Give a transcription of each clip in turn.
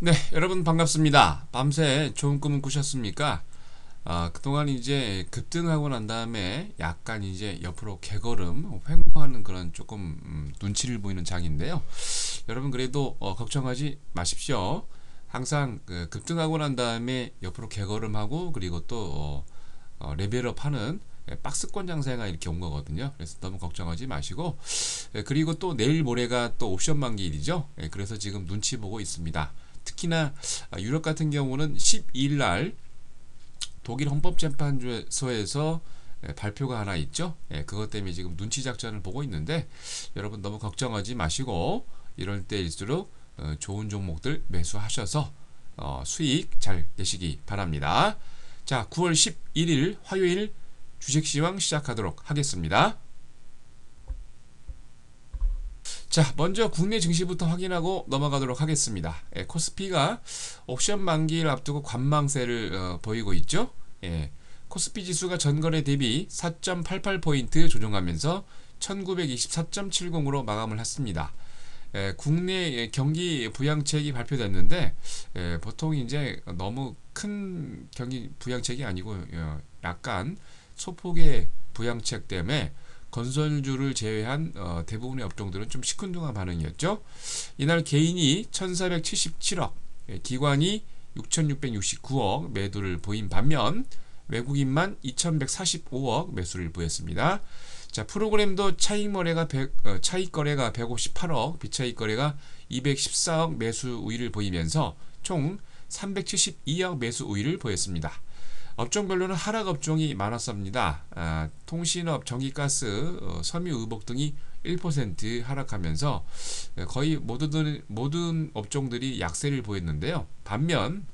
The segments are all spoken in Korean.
네, 여러분 반갑습니다. 밤새 좋은 꿈은 꾸셨습니까? 그동안 이제 급등하고 난 다음에 약간 이제 옆으로 개걸음, 횡보하는 그런 조금 눈치를 보이는 장인데요. 여러분 그래도 걱정하지 마십시오. 항상 급등하고 난 다음에 옆으로 개걸음하고 그리고 또 레벨업하는 박스권 장세가 이렇게 온 거거든요. 그래서 너무 걱정하지 마시고 그리고 또 내일 모레가 또 옵션 만기일이죠. 그래서 지금 눈치 보고 있습니다. 특히나 유럽 같은 경우는 12일 날 독일 헌법재판소에서 발표가 하나 있죠. 그것 때문에 지금 눈치 작전을 보고 있는데 여러분 너무 걱정하지 마시고 이럴 때일수록 좋은 종목들 매수하셔서 수익 잘 내시기 바랍니다. 자, 9월 11일 화요일 주식시황 시작하도록 하겠습니다. 자, 먼저 국내 증시부터 확인하고 넘어가도록 하겠습니다. 코스피가 옵션 만기를 앞두고 관망세를 보이고 있죠. 코스피 지수가 전거래 대비 4.88포인트 조정하면서 1924.70으로 마감을 했습니다. 국내 경기 부양책이 발표됐는데 보통 이제 너무 큰 경기 부양책이 아니고 약간 소폭의 부양책 때문에 건설주를 제외한 대부분의 업종들은 좀 시큰둥한 반응이었죠. 이날 개인이 1477억, 기관이 6669억 매도를 보인 반면 외국인만 2145억 매수를 보였습니다. 자, 프로그램도 차익 거래가 158억, 비차익 거래가 214억 매수 우위를 보이면서 총 372억 매수 우위를 보였습니다. 업종별로는 하락 업종이 많았습니다. 통신업, 전기가스, 섬유의복 등이 1% 하락하면서 거의 모든 업종들이 약세를 보였는데요. 반면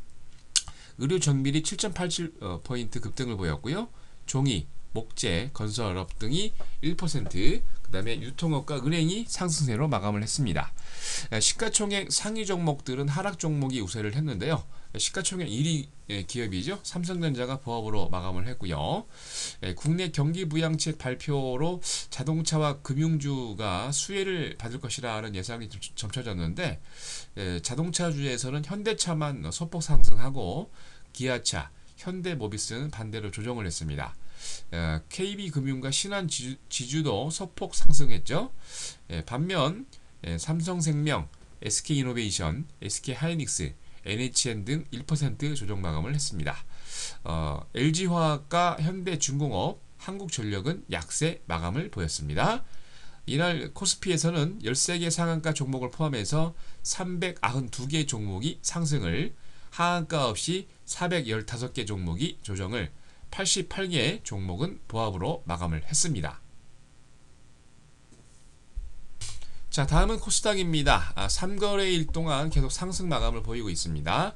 의료 정밀이 7.87포인트 급등을 보였고요. 종이, 목재, 건설업 등이 1%, 그 다음에 유통업과 은행이 상승세로 마감을 했습니다. 시가총액 상위 종목들은 하락 종목이 우세를 했는데요. 시가총액 1위 기업이죠. 삼성전자가 보합으로 마감을 했고요. 국내 경기 부양책 발표로 자동차와 금융주가 수혜를 받을 것이라는 예상이 점쳐졌는데 자동차주에서는 현대차만 소폭 상승하고 기아차, 현대모비스는 반대로 조정을 했습니다. KB금융과 신한지주도 소폭 상승했죠. 반면 삼성생명, SK이노베이션, SK하이닉스, NHN 등 1% 조정 마감을 했습니다. LG화학과 현대중공업, 한국전력은 약세 마감을 보였습니다. 이날 코스피에서는 13개 상한가 종목을 포함해서 392개 종목이 상승을, 하한가 없이 415개 종목이 조정을, 88개 종목은 보합으로 마감을 했습니다. 자, 다음은 코스닥입니다. 3거래일 동안 계속 상승 마감을 보이고 있습니다.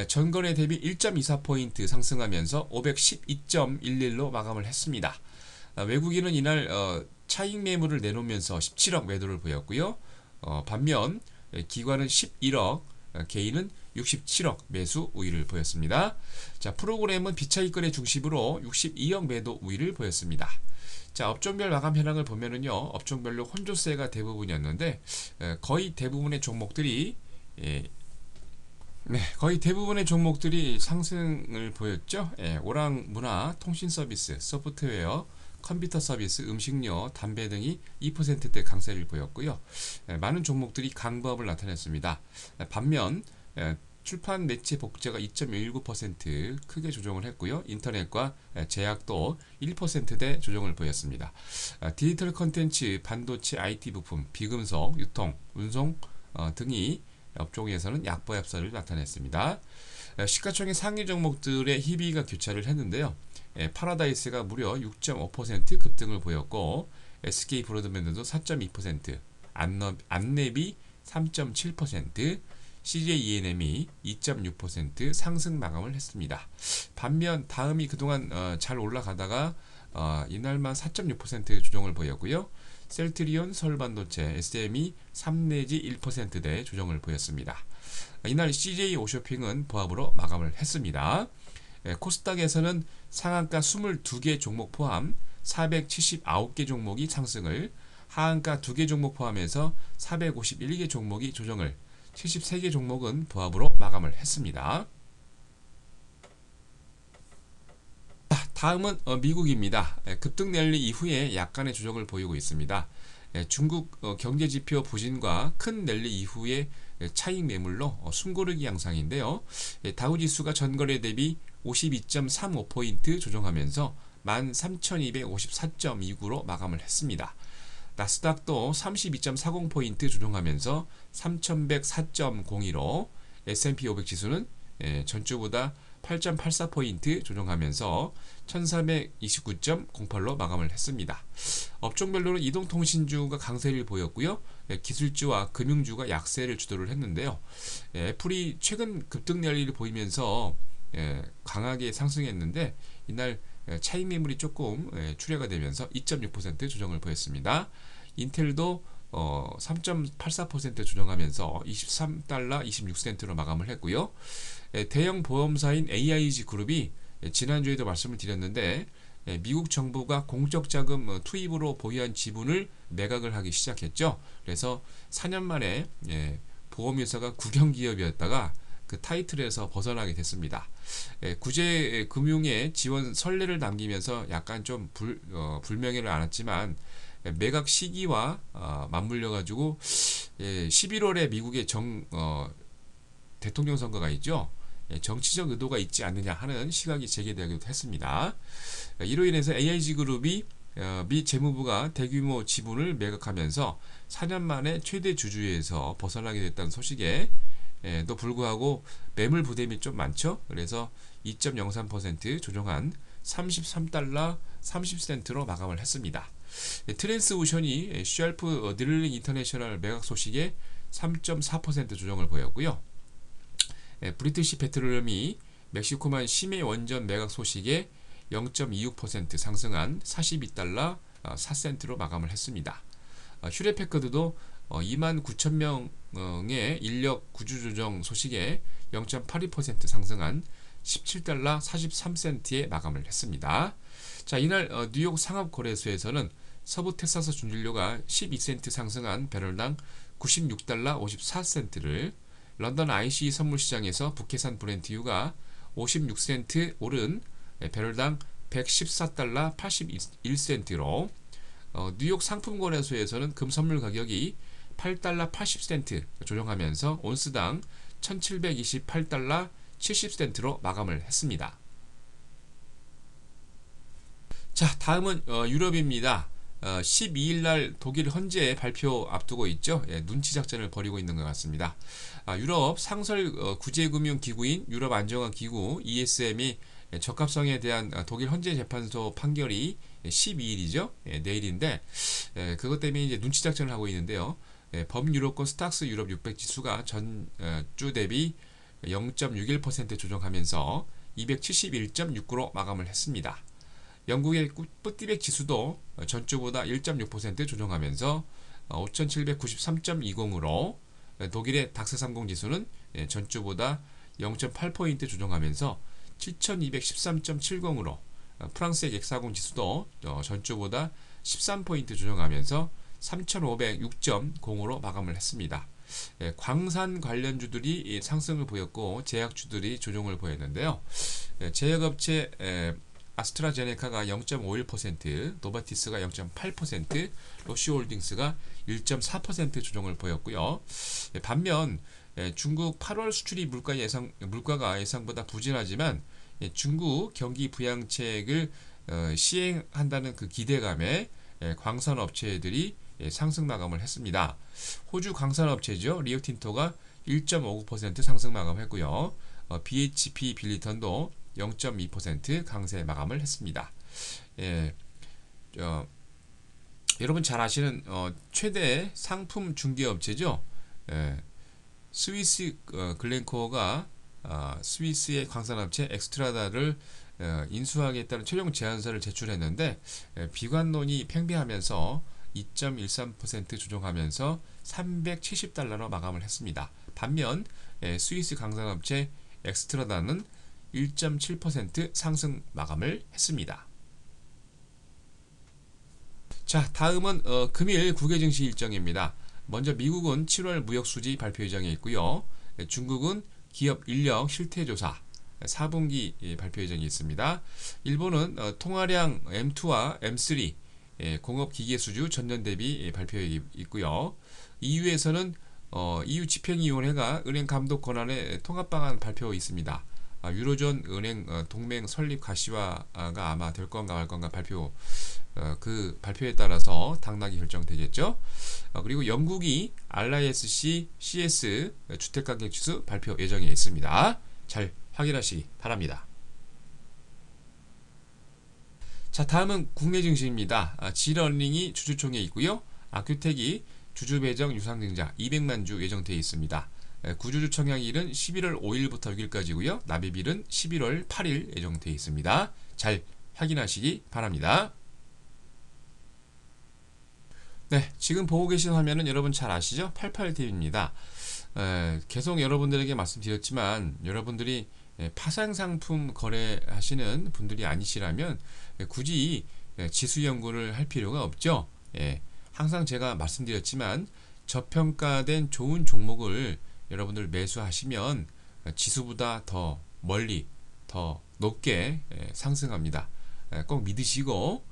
전거래 대비 1.24포인트 상승하면서 512.11로 마감을 했습니다. 외국인은 이날 차익 매물을 내놓으면서 17억 매도를 보였고요. 반면 기관은 11억, 개인은 67억 매수 우위를 보였습니다. 자, 프로그램은 비차익 거래 중심으로 62억 매도 우위를 보였습니다. 자, 업종별 마감 현황을 보면은요, 업종별로 혼조세가 대부분이었는데 거의 대부분의 종목들이 거의 대부분의 종목들이 상승을 보였죠. 오락 문화, 통신 서비스, 소프트웨어, 컴퓨터 서비스, 음식료, 담배 등이 2%대 강세를 보였고요. 많은 종목들이 강보합을 나타냈습니다. 반면 출판 매체 복제가 2.19% 크게 조정을 했고요. 인터넷과 제약도 1%대 조정을 보였습니다. 디지털 컨텐츠, 반도체, IT 부품, 비금속, 유통, 운송 등이 업종에서는 약보합세를 나타냈습니다. 시가총액 상위 종목들의 희비가 교차를 했는데요. 파라다이스가 무려 6.5% 급등을 보였고 SK 브로드밴드도 4.2%, 안랩이 3.7%, CJ ENM이 2.6% 상승 마감을 했습니다. 반면 다음이 그동안 잘 올라가다가 이날만 4.6% 조정을 보였고요. 셀트리온, 서울반도체, SM이 3 내지 1%대 조정을 보였습니다. 이날 CJ 오쇼핑은 보합으로 마감을 했습니다. 코스닥에서는 상한가 22개 종목 포함 479개 종목이 상승을, 하한가 2개 종목 포함해서 451개 종목이 조정을, 73개 종목은 보합으로 마감을 했습니다. 다음은 미국입니다. 급등 랠리 이후에 약간의 조정을 보이고 있습니다. 중국 경제지표 부진과 큰 랠리 이후에 차익 매물로 숨고르기 양상인데요. 다우지수가 전거래 대비 52.35포인트 조정하면서 13,254.29로 마감을 했습니다. 나스닥도 32.40포인트 조정하면서 3,104.02로 S&P 500 지수는 전주보다 8.84포인트 조정하면서 1329.08로 마감을 했습니다. 업종별로는 이동통신주가 강세를 보였고요. 기술주와 금융주가 약세를 주도를 했는데요. 애플이 최근 급등 랠리를 보이면서 강하게 상승했는데 이날 차익 매물이 조금 출회가 되면서 2.6% 조정을 보였습니다. 인텔도 3.84% 조정하면서 23달러 26센트로 마감을 했고요. 대형 보험사인 AIG 그룹이 지난주에도 말씀을 드렸는데 미국 정부가 공적 자금 투입으로 보유한 지분을 매각을 하기 시작했죠. 그래서 4년 만에 보험회사가 국영기업이었다가 그 타이틀에서 벗어나게 됐습니다. 구제 금융의 지원 선례를 남기면서 약간 좀 불명예를 안았지만 매각 시기와 맞물려 가지고 11월에 미국의 대통령 선거가 있죠. 정치적 의도가 있지 않느냐 하는 시각이 제기되기도 했습니다. 이로 인해서 AIG 그룹이 미 재무부가 대규모 지분을 매각하면서 4년 만에 최대 주주에서 벗어나게 됐다는 소식에 또 불구하고 매물 부담이 좀 많죠. 그래서 2.03% 조정한 33달러 30센트로 마감을 했습니다. 트랜스오션이 쉘프 드릴링 인터내셔널 매각 소식에 3.4% 조정을 보였고요. 브리티시 페트롤리엄이 멕시코만 심해 원전 매각 소식에 0.26% 상승한 42달러 4센트로 마감을 했습니다. 휴레패커드도 29,000명의 인력 구조 조정 소식에 0.82% 상승한 17달러 43센트에 마감을 했습니다. 자, 이날 뉴욕 상업거래소에서는 서부 텍사스 준진료가 12센트 상승한 배럴당 96달러 54센트를, 런던 ICE 선물시장에서 북해산 브렌트유가 56센트 오른 배럴당 114달러 81센트로, 뉴욕 상품거래소에서는 금 선물 가격이 8달러 80센트 조정하면서 온스당 1728달러 70센트로 마감을 했습니다. 자, 다음은 유럽입니다. 12일날 독일 헌재 발표 앞두고 있죠. 눈치 작전을 벌이고 있는 것 같습니다. 유럽 상설 구제금융기구인 유럽안정화기구 ESM이 적합성에 대한 독일 헌재 재판소 판결이 12일이죠. 내일인데 그것 때문에 이제 눈치 작전을 하고 있는데요. 범유럽권 스탁스 유럽 600 지수가 전주 대비 0.61% 조정하면서 271.69로 마감을 했습니다. 영국의 뿌띠백 지수도 전주보다 1.6% 조정하면서 5793.20으로, 독일의 닥스30 지수는 전주보다 0.8포인트 조정하면서 7213.70으로, 프랑스의 객40 지수도 전주보다 13포인트 조정하면서 3506.0으로 마감을 했습니다. 광산 관련주들이 상승을 보였고 제약주들이 조정을 보였는데요. 제약업체 아스트라제네카가 0.51%, 노바티스가 0.8%, 로시홀딩스가 1.4% 조정을 보였고요. 반면 중국 8월 수출이 물가가 예상보다 부진하지만 중국 경기 부양책을 시행한다는 그 기대감에 광산업체들이 상승 마감을 했습니다. 호주 광산업체죠. 리오틴토가 1.59% 상승 마감했고요. BHP 빌리턴도 0.2% 강세 마감을 했습니다. 여러분 잘 아시는 최대 상품 중개업체죠. 스위스 글렌코어가 스위스의 광산업체 엑스트라다를 인수하겠다는 최종 제안서를 제출했는데 비관론이 팽배하면서 2.13% 조정하면서 370달러로 마감을 했습니다. 반면 스위스 광산업체 엑스트라다는 1.7% 상승 마감을 했습니다. 자, 다음은 금일 국외 증시 일정입니다. 먼저 미국은 7월 무역 수지 발표 예정에 있고요. 중국은 기업 인력 실태 조사 4분기 발표 예정이 있습니다. 일본은 통화량 M2와 M3 공업 기계 수주 전년 대비 발표에 있고요. EU에서는 EU 집행위원회가 은행 감독 권한의 통합 방안 발표 있습니다. 유로존 은행 동맹 설립 가시화가 아마 될 건가 말 건가 발표 그 발표에 따라서 당락이 결정되겠죠. 그리고 영국이 RISC CS 주택가격 지수 발표 예정에 있습니다. 잘 확인하시기 바랍니다. 자, 다음은 국내 증시입니다. 지러닝이 주주총회 있고요. 아큐텍이 주주 배정 유상증자 200만 주 예정되어 있습니다. 구주주 청약일은 11월 5일부터 6일까지고요. 납입일은 11월 8일 예정되어 있습니다. 잘 확인하시기 바랍니다. 네, 지금 보고 계신 화면은 여러분 잘 아시죠? 88TV입니다. 계속 여러분들에게 말씀드렸지만 여러분들이 파생상품 거래하시는 분들이 아니시라면 굳이 지수 연구를 할 필요가 없죠. 항상 제가 말씀드렸지만 저평가된 좋은 종목을 여러분들 매수하시면 지수보다 더 멀리 더 높게 상승합니다. 꼭 믿으시고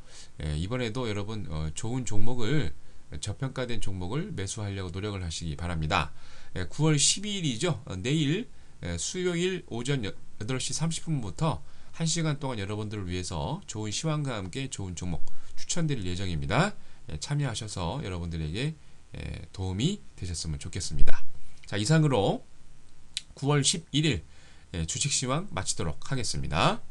이번에도 여러분 좋은 종목을 저평가된 종목을 매수하려고 노력을 하시기 바랍니다. 9월 12일이죠. 내일 수요일 오전 8시 30분부터 1시간 동안 여러분들을 위해서 좋은 시황과 함께 좋은 종목 추천드릴 예정입니다. 참여하셔서 여러분들에게 도움이 되셨으면 좋겠습니다. 자, 이상으로 9월 11일 주식시황 마치도록 하겠습니다.